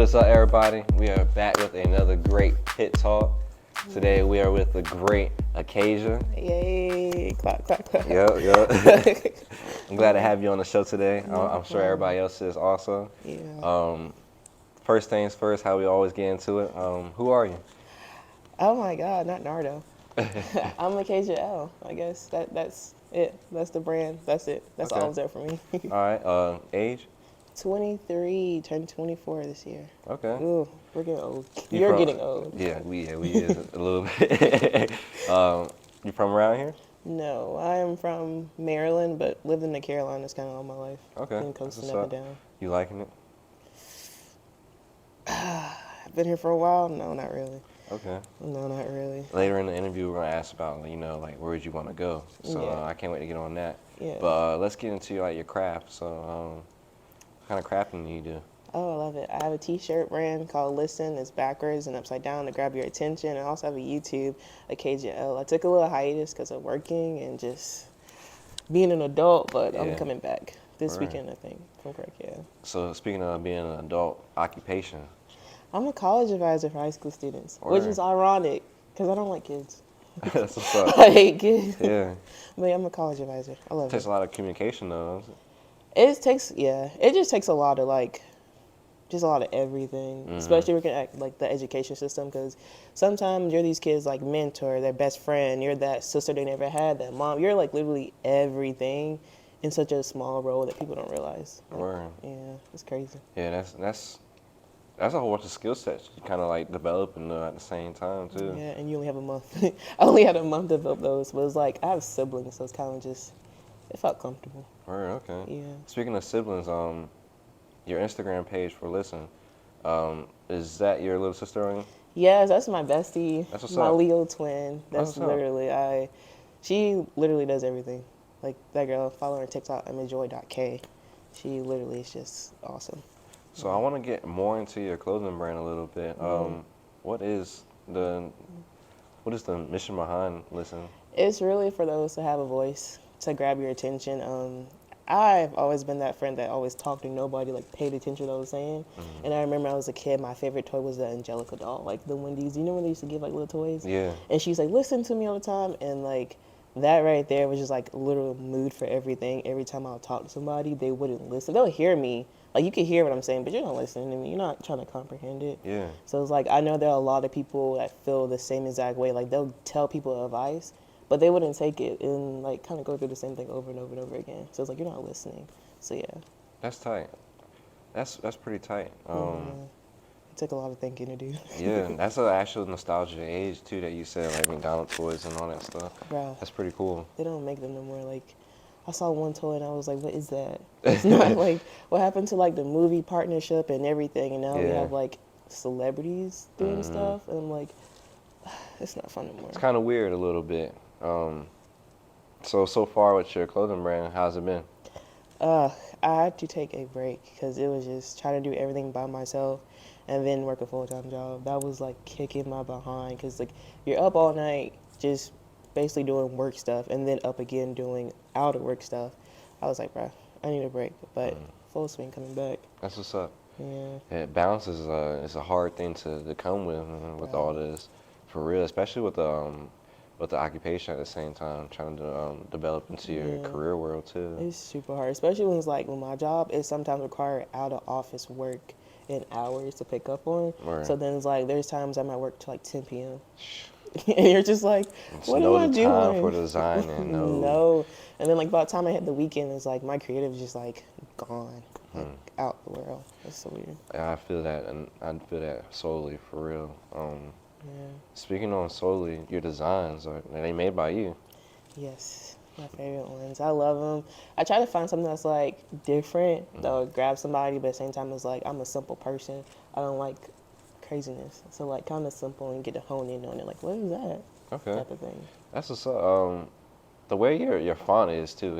What's up, everybody? We are back with another great Pit Talk. Today we are with the great Acacia. Yay! Clap, clap, clap. Yep. I'm glad to have you on the show today. I'm sure everybody else is also. Yeah. First things first, how we always get into it. Who are you? Oh my God, not Nardo. I'm Acacia L. I guess that's it. That's the brand. That's it. That's Okay. all there for me. All right. Age? 23, turned 24 this year. Okay. Ooh, we're getting old. You You're from- getting old. Yeah, we is a little bit. You from around here? No, I am from Maryland, but lived in the Carolinas kind of all my life. Okay. Been That's coasting what's up up. and down. You liking it? I've been here for a while. No, not really. Okay. No, not really. Later in the interview, we're gonna ask about where would you want to go. So Yeah. I can't wait to get on that. Yeah. But let's get into your craft. So what kind of crafting do you do? Oh, I love it. I have a t-shirt brand called Listen. It's backwards and upside down to grab your attention. I also have a YouTube, Acacia L. I took a little hiatus because of working and just being an adult, but I'm Yeah. coming back this Right. weekend, I think. If I'm correct, yeah. So speaking of being an adult, occupation. I'm a college advisor for high school students, which Word. is ironic because I don't like kids. That's what's up. I hate kids. Yeah. But yeah, I'm a college advisor. I love It takes it. a lot of communication though. It just takes a lot of just a lot of everything, especially working at the education system, because sometimes you're these kids mentor, their best friend, you're that sister they never had, that mom, you're literally everything in such a small role that people don't realize. Word. Yeah, it's crazy. Yeah, that's a whole bunch of skill sets you kind of develop at the same time too. Yeah, and you only have a month. I only had a month to develop those, but it's I have siblings, so it's kind of just, it felt comfortable. Word. Okay. Yeah. Speaking of siblings, your Instagram page for Listen, is that your little sister on? Yes, that's my bestie, That's what's my up. Leo twin. That's what's up. literally, she literally does everything. Like that girl, follow her on TikTok, imagejoy.k. She literally is just awesome. So I want to get more into your clothing brand a little bit. What is the mission behind Listen? It's really for those who have a voice, to grab your attention. I've always been that friend that always talked to nobody, paid attention to what I was saying. And I remember I was a kid, my favorite toy was the Angelica doll, the Wendy's. You know when they used to give little toys? Yeah. And she's listen to me all the time. And that right there was just a literal mood for everything. Every time I would talk to somebody, they wouldn't listen. They'll hear me. You can hear what I'm saying, but you're not listening to me. You're not trying to comprehend it. Yeah. So it's I know there are a lot of people that feel the same exact way. They'll tell people advice, but they wouldn't take it and kind of go through the same thing over and over and over again. So it's you're not listening. So yeah. That's tight. That's pretty tight. It took a lot of thinking to do. Yeah, that's an actual nostalgia age too that you said, McDonald's toys and all that stuff. Bruh, That's pretty cool. they don't make them no more. I saw one toy and I was what is that? It's not what happened to the movie partnership and everything, and now we Yeah. have celebrities doing stuff, and I'm it's not fun anymore. It's kind of weird a little bit. So far with your clothing brand, how's it been? I had to take a break because it was just trying to do everything by myself and then work a full-time job. That was kicking my behind because you're up all night just basically doing work stuff and then up again doing out of work stuff. I was bruh, I need a break, but full swing coming back. That's what's up. Yeah. Yeah, balance is a hard thing to come with all this, for real, especially with the occupation at the same time, trying to develop into your career world too. It's super hard, especially when it's when my job is sometimes require out of office work in hours to pick up on. Right. So then it's there's times I might work till 10 p.m. And you're just what am no I doing? time for designing, no. No. And then by the time I hit the weekend, it's my creative is just gone, out the world. That's so weird. I feel that, and I feel that solely, for real. Yeah. Speaking on solely, your designs are they made by you? Yes, my favorite ones. I love them. I try to find something that's different that will grab somebody, but at the same time it's I'm a simple person. I don't like craziness. So kind of simple and get to hone in on it. What is that? Okay. Type of thing. That's what's up. The way your font is too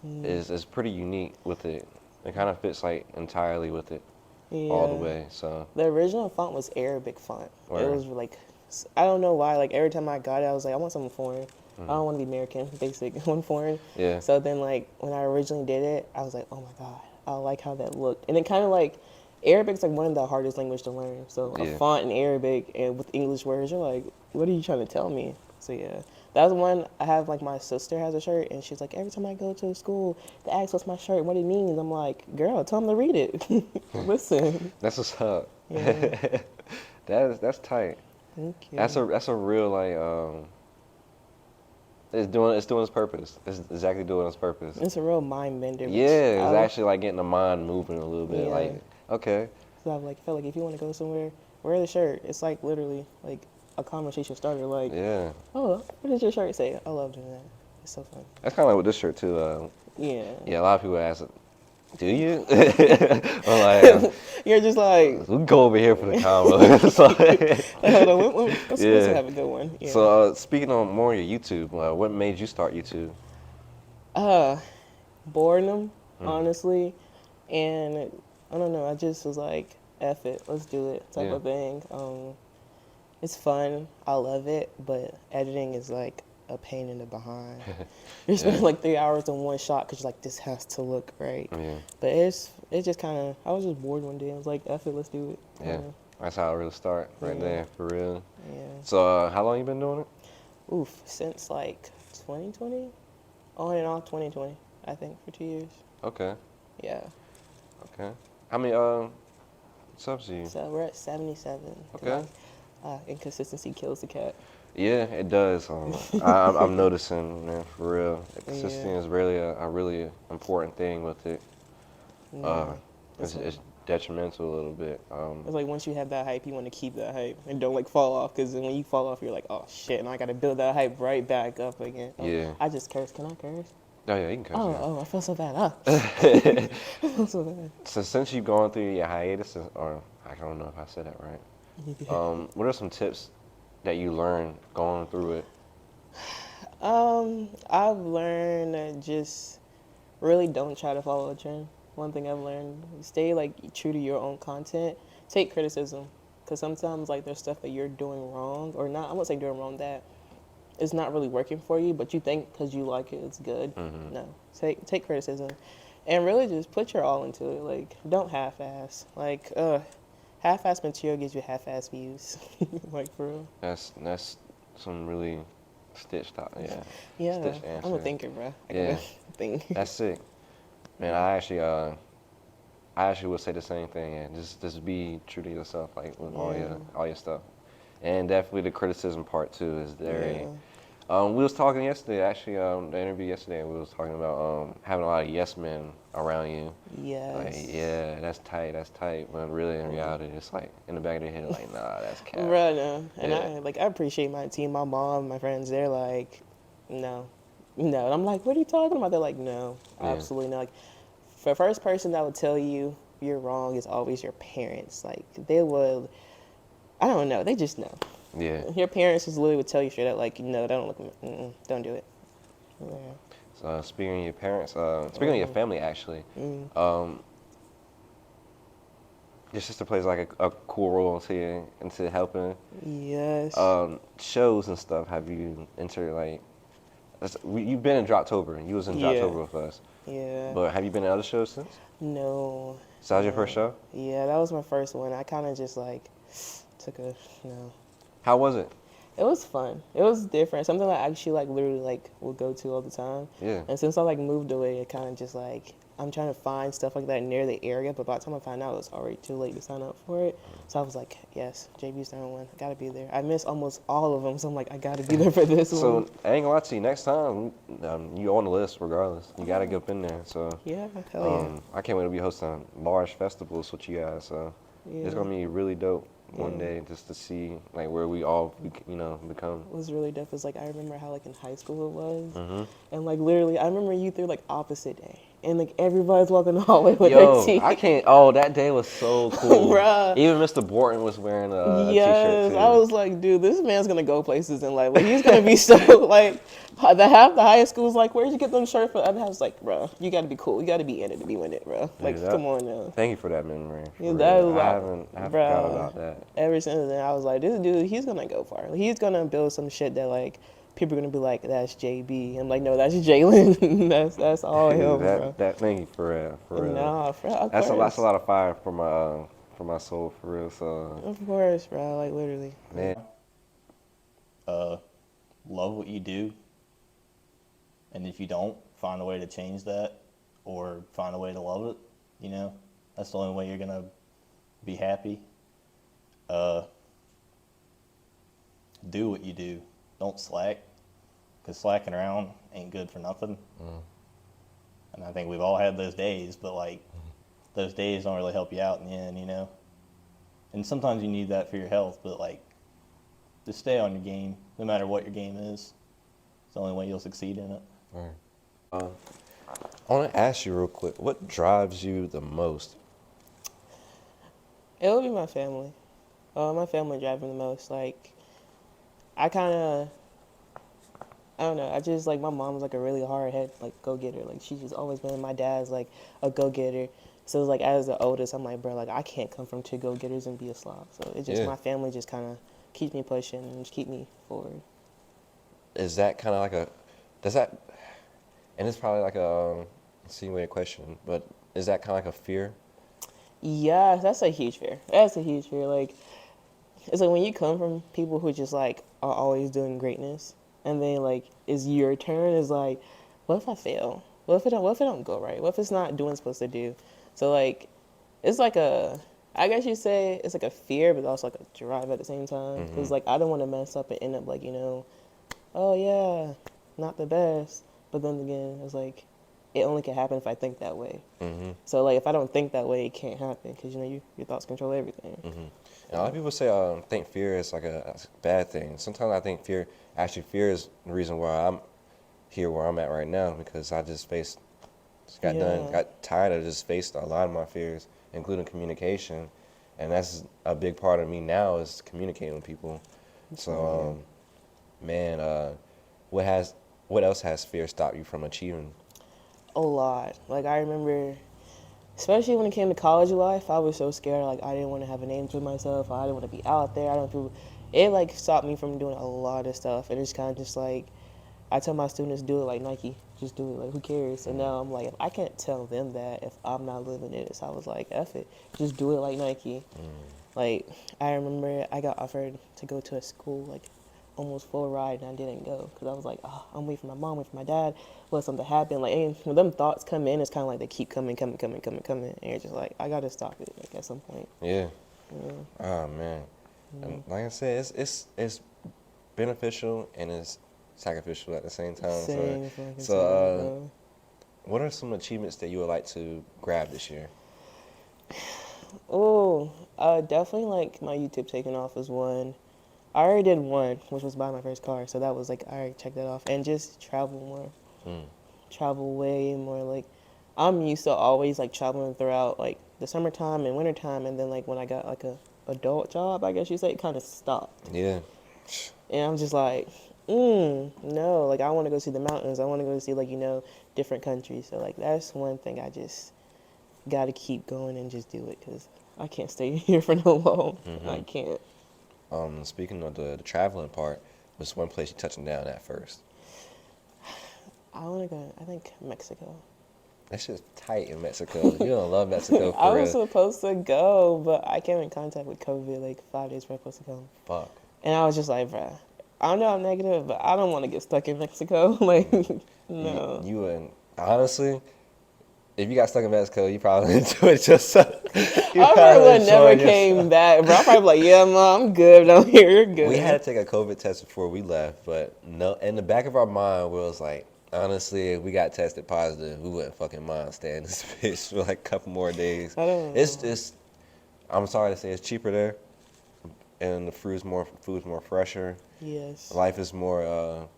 is pretty unique with it. It kind of fits entirely with it all the way. So the original font was Arabic font. Word. It was I don't know why. Every time I got it, I was I want something foreign. I don't want to be American, basic. I want foreign. Yeah. So then when I originally did it, I was oh my God, I like how that looked, and it kind of Arabic's like one of the hardest language to learn. So a Yeah. font in Arabic and with English words, you're like, what are you trying to tell me? So yeah, that's one I have. Like my sister has a shirt, and she's like, every time I go to school, they ask what's my shirt, what it means. I'm like, girl, tell them to read it. Listen. That's what's up. Yeah. That's tight. Thank you. That's a real like it's doing its purpose. It's exactly doing its purpose. It's a real mind bender. Yeah, it's actually like getting the mind moving a little bit. Yeah. Like, okay. So I've like felt like if you want to go somewhere, wear the shirt. It's like literally like a conversation starter. Like, Yeah. oh, what does your shirt say? I love doing that. It's so fun. That's kind of like with this shirt too. Yeah. Yeah, a lot of people ask, do you? I'm like, You're just like, we can go over here for the combo. So, hold on, let's Yeah. have a good one. Yeah. so speaking on more of your YouTube, what made you start YouTube? Boredom, honestly, and I don't know. I just was like, F it, let's do it, type Yeah. of thing. It's fun. I love it, but editing is like a pain in the behind. You're spending like 3 hours on one shot because you're like, this has to look right. Yeah. But it's just kind of, I was just bored one day. I was like, F it, let's do it. Yeah. That's how it really start right Yeah. there, for real. Yeah. So how long you been doing it? Oof, since like 2020, on and off 2020, I think, for 2 years. Okay. Yeah. Okay. How many subs do you? So we're at 77. Okay. Inconsistency kills the cat. Yeah, it does. I'm noticing, man, for real. Consistency is really a really important thing with it. Yeah. It's detrimental a little bit. It's like once you have that hype, you want to keep that hype and don't like fall off, because when you fall off, you're like, oh shit, and I got to build that hype right back up again. Oh, Yeah. I just cursed. Can I curse? Oh yeah, you can curse. Oh, I feel so bad. I feel so bad. So since you've gone through your hiatus, or I don't know if I said that right. What are some tips that you learned going through it? I've learned that just really don't try to follow a trend. One thing I've learned, stay like true to your own content. Take criticism, because sometimes like there's stuff that you're doing wrong, or not. I won't say doing wrong, that it's not really working for you, but you think because you like it, it's good. No, take criticism, and really just put your all into it. Like, don't half-ass. Like, half-ass material gives you half-ass views. Like, for real. That's some really stitched out. Yeah. Yeah, Stitched answer. I'm a thinker, bro. I Yeah. gotta think. That's sick. Man, I actually would say the same thing. And just be true to yourself, like with all your stuff, and definitely the criticism part too is very. Yeah. We was talking yesterday, actually, the interview yesterday. We was talking about having a lot of yes men around you. Yes. Like, yeah, that's tight. When really in reality, it's like in the back of their head, like, nah, that's cap. Right, no. And Yeah. I appreciate my team, my mom, my friends. They're like, no. And I'm like, what are you talking about? They're like, no, Yeah. absolutely not. Like, the first person that would tell you you're wrong is always your parents. Like, they would, I don't know, they just know. Yeah. Your parents just literally would tell you straight up, like, no, don't don't do it. Yeah. So speaking of your parents, speaking of your family, actually, your sister plays like a cool role into helping. Yes. Shows and stuff. Have you entered like? You've been in Droptober, and you was in Yeah. Droptober with us. Yeah. But have you been in other shows since? No. So that was your first show? Yeah, that was my first one. I kind of just like took a no. How was it? It was fun. It was different. Something I actually like literally like would go to all the time. Yeah. And since I like moved away, it kind of just like I'm trying to find stuff like that near the area. But by the time I find out, it was already too late to sign up for it. So I was like, yes, JB's the one. I gotta be there. I miss almost all of them, so I'm like, I gotta be there for this one. So I ain't gonna lie to you. Next time, you on the list regardless. You gotta get up in there. So Yeah, hell yeah. I can't wait to be hosting large festivals with you guys. So Yeah. it's gonna be really dope one day just to see like where we all become. It was really dope. It's like I remember how like in high school it was, and like literally I remember you through like opposite day, and like everybody's walking the hallway with Yo, their teeth. I can't. Oh, that day was so cool. Bruh. Even Mr. Borton was wearing a Yes, t-shirt too. I was like, dude, this man's gonna go places in life. Like he's gonna be so like the highest school's like, where'd you get them shirts from? The other half's like, bro, you gotta be cool. You gotta be in it to be in it, bro. Like, Dude, come on now. Thank you for that memory. Yeah, For that real. was I like, forgot bruh. about that. Ever since then, I was like, this dude, he's gonna go far. He's gonna build some shit that like people are gonna be like, "That's JB." I'm like, "No, that's Jalen. that's all him, bro." that thank you for real, for real. No, of That's a course, lot of fire for my soul, for real. So of course, bro. Like literally. man, Love what you do, and if you don't, find a way to change that, or find a way to love it. You know, that's the only way you're gonna be happy. Do what you do. Don't slack, because slacking around ain't good for nothing. And I think we've all had those days, but like those days don't really help you out in the end, you know. And sometimes you need that for your health, but like just stay on your game, no matter what your game is. It's the only way you'll succeed in it. I want to ask you real quick, what drives you the most? It would be my family. My family drives me the most. Like, I don't know. I just like my mom's like a really hard head like go getter. Like she's just always been. My dad's like a go getter. So it's like as the oldest, I'm like, bro, like I can't come from two go getters and be a slob. So it's just Yeah. my family just kind of keeps me pushing and just keep me forward. Is that kind of like does that, and it's probably like a insinuated question, but is that kind of like a fear? Yeah, that's a huge fear. That's a huge fear. Like it's like when you come from people who just like are always doing greatness, and then like it's your turn. Is like, what if I fail? What if it don't? What if it don't go right? What if it's not doing what it's supposed to do? So like, it's like I guess you say it's like a fear, but also like a drive at the same time. Because like I don't want to mess up and end up like oh yeah, not the best. But then again, it's like it only can happen if I think that way. So like if I don't think that way, it can't happen because your thoughts control everything. And a lot of people say think fear is like a bad thing. Sometimes I think fear is the reason why I'm here where I'm at right now, because I just got tired of just faced a lot of my fears, including communication, and that's a big part of me now is communicating with people. So, man, what else has fear stopped you from achieving? A lot. Like I remember, especially when it came to college life, I was so scared. Like I didn't want to have a name to myself. I didn't want to be out there. I don't feel. It like stopped me from doing a lot of stuff. And it's kind of just like I tell my students, do it like Nike. Just do it. Like who cares? And now I'm like, I can't tell them that if I'm not living it. So I was like, F it. Just do it like Nike. Like I remember I got offered to go to a school like almost full ride and I didn't go because I was like, oh, I'm waiting for my mom, waiting for my dad. What something happen? Like and when them thoughts come in, it's kind of like they keep coming, and you're just like, I gotta stop it. Like at some point. Yeah. Oh man. And like I said, it's beneficial and it's sacrificial at the same time. Same fucking So, time, bro. what are some achievements that you would like to grab this year? Oh, definitely like my YouTube taking off is one. I already did one, which was buy my first car, so that was like I already checked that off, and just travel more, travel way more. Like I'm used to always like traveling throughout like the summertime and wintertime, and then like when I got like a adult job, I guess you say, it kind of stopped, Yeah. and I'm just like, no, like I want to go see the mountains, I want to go see like different countries, so like that's one thing I just got to keep going and just do it because I can't stay here for no long. I can't. Speaking of the traveling part, what's one place you're touching down at first? I want to go, I think, Mexico. That shit's tight in Mexico. You don't love Mexico I for was real. supposed to go, but I came in contact with COVID like 5 days before I was supposed to come. Fuck. And I was just like, bruh, I know I'm negative, but I don't want to get stuck in Mexico. Like, no. You and honestly, if you got stuck in Mexico, you probably enjoyed yourself. I probably would never came back, bro. I'm probably like, yeah, mom, I'm good down here. You're good. We had to take a COVID test before we left, but no. In the back of our mind, we was like, honestly, if we got tested positive, we wouldn't fucking mind staying in this bitch for like a couple more days. I don't know. It's just, I'm sorry to say, it's cheaper there, and the food's more fresher. Yes. Life is more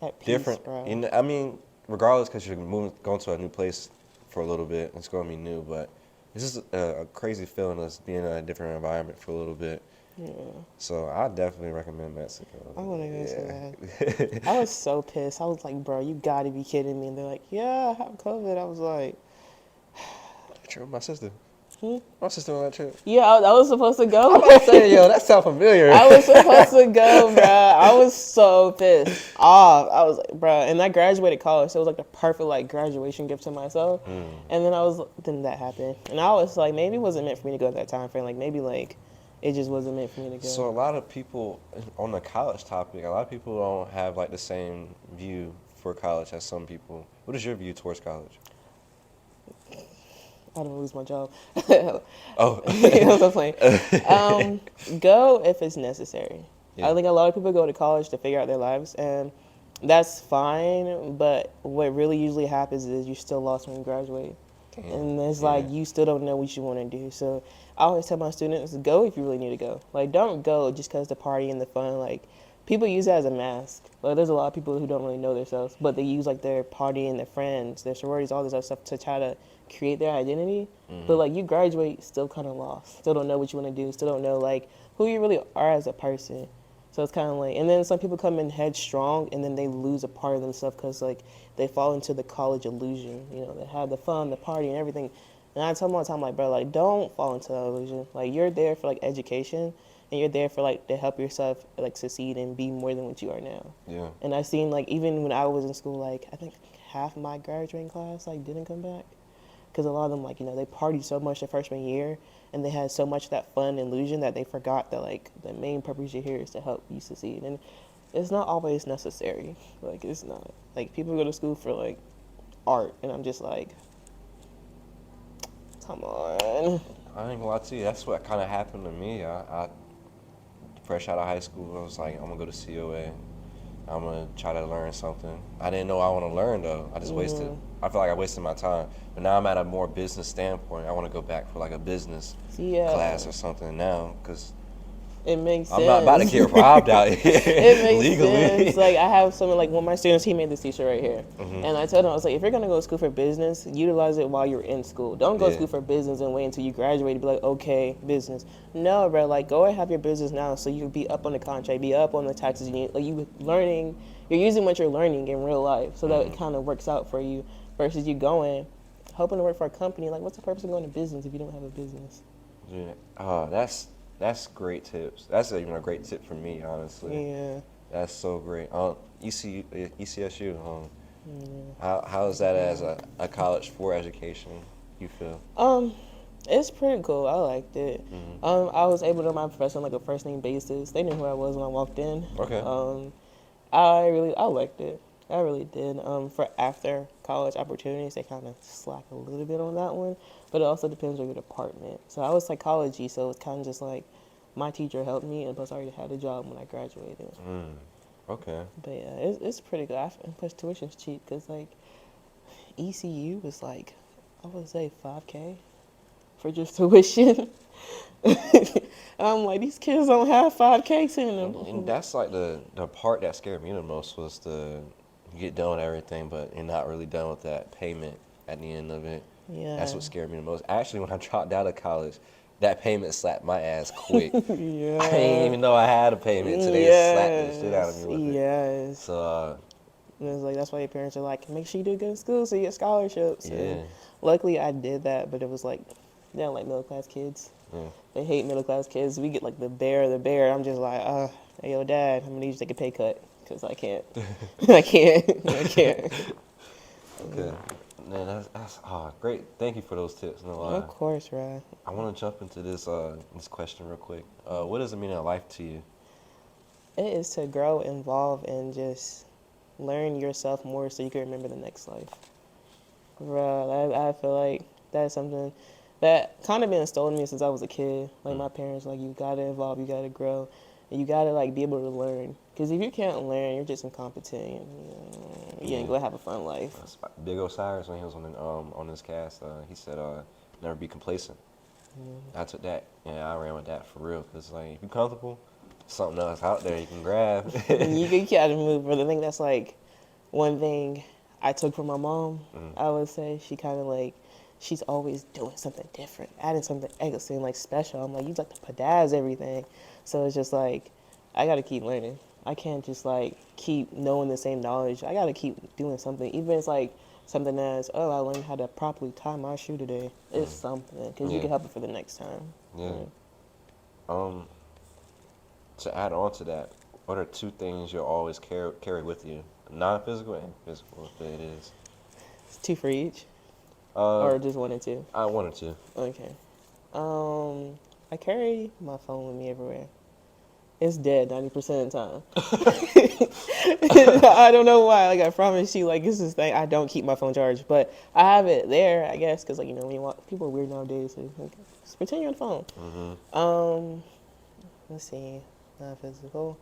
At peace, different. bro. I mean, regardless, because you're going to a new place for a little bit, it's going to be new, but it's just a crazy feeling of being in a different environment for a little bit. Yeah. So I definitely recommend Mexico. I want to go so bad. I was so pissed. I was like, bro, you got to be kidding me. And they're like, yeah, I have COVID. I was like, True, my sister. My sister on that trip. Yeah, I was supposed to go. I'm about to say, yo, that sounds familiar. I was supposed to go, bruh. I was so pissed off. I was like, bruh. And I graduated college, so it was like the perfect like graduation gift to myself. And then that happened. And I was like, maybe it wasn't meant for me to go at that time frame. Like maybe like it just wasn't meant for me to go. So a lot of people on the college topic, a lot of people don't have like the same view for college as some people. What is your view towards college? I don't lose my job. Oh, You know what I'm saying? Go if it's necessary. Yeah. I think a lot of people go to college to figure out their lives, and that's fine. But what really usually happens is you're still lost when you graduate. damn. And it's Yeah. like you still don't know what you want to do. So I always tell my students, go if you really need to go. Like, don't go just because the party and the fun. Like, people use that as a mask. Like, there's a lot of people who don't really know themselves, but they use like their party and their friends, their sororities, all this other stuff to try to create their identity. But like, you graduate still kind of lost. Still don't know what you want to do. Still don't know like who you really are as a person. So it's kind of like, and then some people come in headstrong and then they lose a part of themselves because like they fall into the college illusion. You know, they have the fun, the party, and everything. And I tell them all the time, like, bro, like, don't fall into that illusion. Like, you're there for like education, and you're there for like to help yourself like succeed and be more than what you are now. Yeah. And I've seen like even when I was in school, like I think half my graduating class like didn't come back because a lot of them like they partied so much their freshman year and they had so much of that fun illusion that they forgot that like the main purpose you're here is to help you succeed. And it's not always necessary. Like it's not like people go to school for like art, and I'm just like, come on. I ain't gonna lie to you. That's what kind of happened to me. I fresh out of high school, I was like, I'm gonna go to COA. I'm gonna try to learn something. I didn't know I want to learn though. I just wasted. I feel like I wasted my time. But now I'm at a more business standpoint. I want to go back for like a business class or something now, because It makes sense. I'm not about to get robbed out here It makes legally. sense. Like I have someone like one of my students, he made this t-shirt right here, and I told him I was like, if you're gonna go to school for business, utilize it while you're in school. Don't go to school for business and wait until you graduate to be like, okay, business. No, bro, like go and have your business now, so you can be up on the contract, be up on the taxes. You learning, you're using what you're learning in real life, so that it kind of works out for you. Versus you going, hoping to work for a company. Like, what's the purpose of going to business if you don't have a business? Yeah. That's great tips. That's even a great tip for me, honestly. Yeah. That's so great. ECSU. How is that as a college for education? You feel? It's pretty cool. I liked it. I was able to know my professor on like a first name basis. They knew who I was when I walked in. Okay. I liked it. I really did. For after college opportunities, they kind of slack a little bit on that one, but it also depends on your department. So I was psychology, so it's kind of just like my teacher helped me, and plus I already had a job when I graduated. Okay. But yeah, it's pretty good. And plus tuition's cheap because like ECU was like I would say $5K for just tuition. I'm like, these kids don't have $5K in them. And that's like the part that scared me the most was you get done with everything, but you're not really done with that payment at the end of it. Yeah. That's what scared me the most. Actually, when I dropped out of college, that payment slapped my ass quick. Yeah. I didn't even know I had a payment until they slapped the shit out of me with it. Yes. So, And it's like, that's why your parents are like, make sure you do good in school so you get scholarships. Yeah. And luckily I did that, but it was like, they don't like middle class kids. Yeah. They hate middle class kids. We get like the bear. I'm just like, hey, yo, Dad, I'm going to need you to take a pay cut because I can't. I can't. Okay. Man, that's great. Thank you for those tips. No lie. Of course, right. I want to jump into this question real quick. What does it mean in life to you? It is to grow, evolve, and just learn yourself more so you can remember the next life. Bro, I feel like that's something that kind of been instilled in me since I was a kid. Like my parents, like you gotta evolve, you gotta grow, and you gotta like be able to learn. Because if you can't learn, you're just incompetent. You ain't gonna have a fun life. Big Osiris, when he was on this cast, he said, "Never be complacent." I took that, I ran with that for real. Cause like if you're comfortable, something else out there you can grab. You gotta move, brother. I think that's like one thing I took from my mom. I would say she kind of like. She's always doing something different, adding something extra, like special. I'm like, you like to pedaz everything. So it's just like, I got to keep learning. I can't just like keep knowing the same knowledge. I got to keep doing something. Even it's like something as, oh, I learned how to properly tie my shoe today. It's something, because you Yeah. can help it for the next time. Yeah. To add on to that, what are 2 things you'll always carry with you? Non-physical and physical, if it is. It's 2 for each, Uh, or just 1 and 2. I wanted to. Okay. I carry my phone with me everywhere. It's dead 90% of the time. I don't know why. Like, I promise you, like, it's this thing. I don't keep my phone charged, but I have it there, I guess, because, like, you know, when you want, people are weird nowadays. So, like, just pretend you're on the phone. Let's see. Not physical.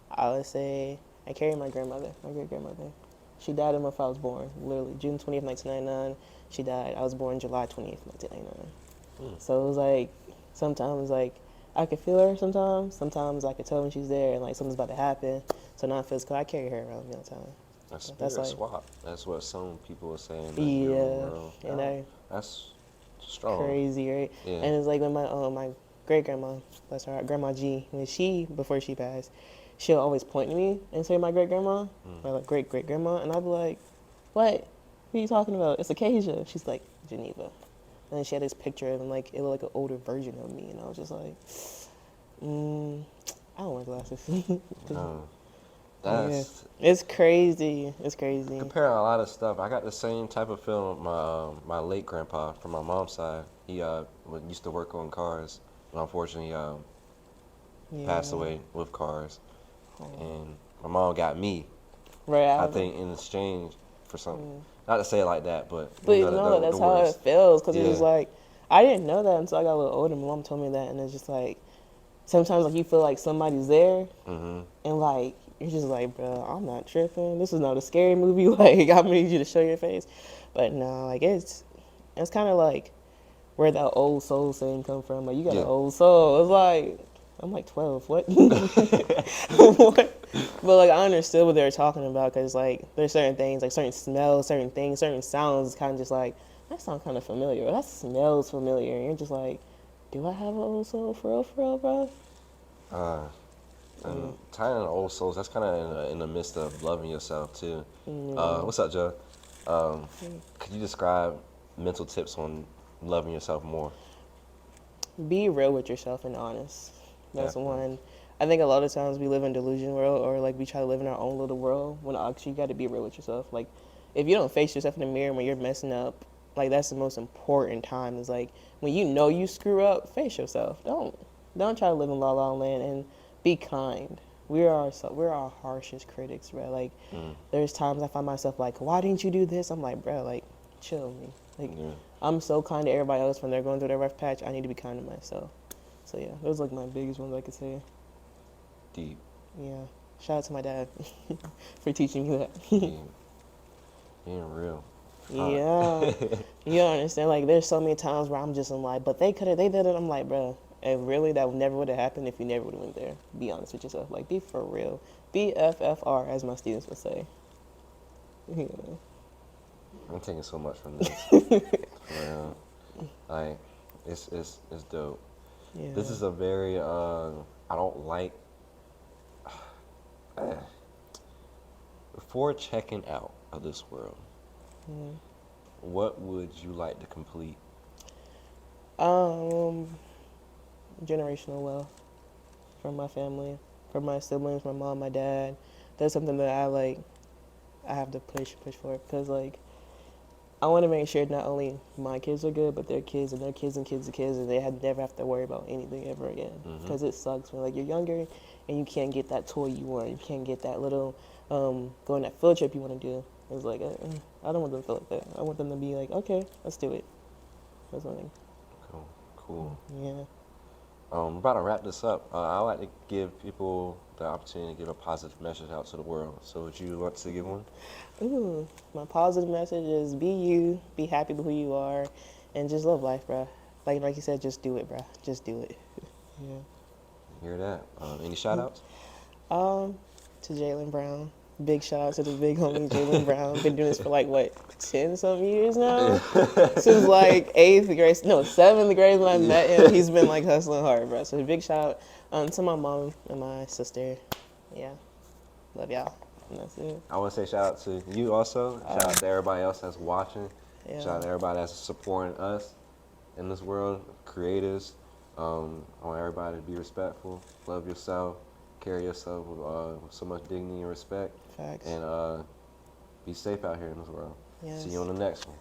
I would say I carry my grandmother, my great grandmother. She died a month I was born. Literally, June 20th, 1999. She died. I was born July 20th, 1999. So it was like, sometimes, like, I could feel her sometimes. Sometimes I could tell when she's there and, like, something's about to happen. So not physical. I carry her around me all the time. A spirit That's like, swap. That's what some people are saying. yeah, and That's strong. crazy, right? Yeah. And it's like when my great grandma, bless her heart, Grandma G, before she passed, she'll always point to me and say my great grandma, or like great great grandma, and I'd be like, what are you talking about? It's Acacia. She's like, Geneva. And then she had this picture of, and like, it looked like an older version of me, and I was just like, I don't wear glasses. That's It's crazy. It's crazy. comparing a lot of stuff. I got the same type of feeling with my late grandpa from my mom's side. He used to work on cars, but unfortunately passed away with cars. And my mom got me, Right. I think, in exchange for something. Not to say it like that, but But you know, that's the how words. it feels, because it was Yeah. like, I didn't know that until I got a little older. My mom told me that, and it's just like, sometimes like you feel like somebody's there, and like you're just like, bro, I'm not tripping. This is not a scary movie. Like, I need you to show your face. But no, like it's kind of like where that old soul saying come from. Like, you got Yeah. an old soul. It's like, I'm like 12. What? What? But like, I understood what they were talking about, because like there's certain things, like certain smells, certain things, certain sounds. It's kind of just like, that sounds kind of familiar. Or that smells familiar. And you're just like, do I have an old soul for real, bro? And tying in old souls, that's kind of in the midst of loving yourself too. What's up, Joe? Could you describe mental tips on loving yourself more? Be real with yourself and honest. That's Definitely. one. I think a lot of times we live in delusion world, or like we try to live in our own little world, when actually you got to be real with yourself. Like, if you don't face yourself in the mirror when you're messing up, like, that's the most important time. Is like, when you know you screw up, face yourself. Don't try to live in la la land, and be kind. We're our harshest critics, bro. Like, there's times I find myself like, why didn't you do this? I'm like, bro, like, chill me. Like, I'm so kind to everybody else when they're going through their rough patch. I need to be kind to myself. So yeah, those are like my biggest ones I could say. Deep. Yeah. Shout out to my dad for teaching me that. Being real. Yeah. You don't understand. Like, there's so many times where I'm like, but they did it. I'm like, bro, and really, that never would have happened if you never would have went there. Be honest with yourself. Like, be for real. Be FFR, as my students would say. Yeah. I'm taking so much from this. For real. Like, it's dope. Yeah. This is a very I don't like. Before checking out of this world, what would you like to complete? Generational wealth from my family, from my siblings, my mom, my dad. That's something that I have to push for, because like, I want to make sure not only my kids are good, but their kids and their kids and kids and kids, and they never have to worry about anything ever again. Because it sucks when like you're younger and you can't get that toy you want, you can't get that little go on that field trip you want to do. It's like, I don't want them to feel like that. I want them to be like, okay, let's do it. That's one thing. Cool. Yeah. We're about to wrap this up. I like to give people the opportunity to give a positive message out to the world. So would you want to give one? Ooh, my positive message is be you, be happy with who you are, and just love life, bro. Like you said, just do it, bro. Just do it. Yeah. Hear that? Any shout outs? To Jalen Brown. Big shout out to the big homie Jalen Brown. Been doing this for like, what, 10-some years now? Since like 7th grade when I met him. He's been like hustling hard, bro. So big shout out to my mom and my sister. Yeah. Love y'all. And that's it. I want to say shout out to you also. Shout out to everybody else that's watching. Yeah. Shout out to everybody that's supporting us in this world, creators. I want everybody to be respectful, love yourself, carry yourself with so much dignity and respect, Facts. and be safe out here in this world. Yes. See you on the next one.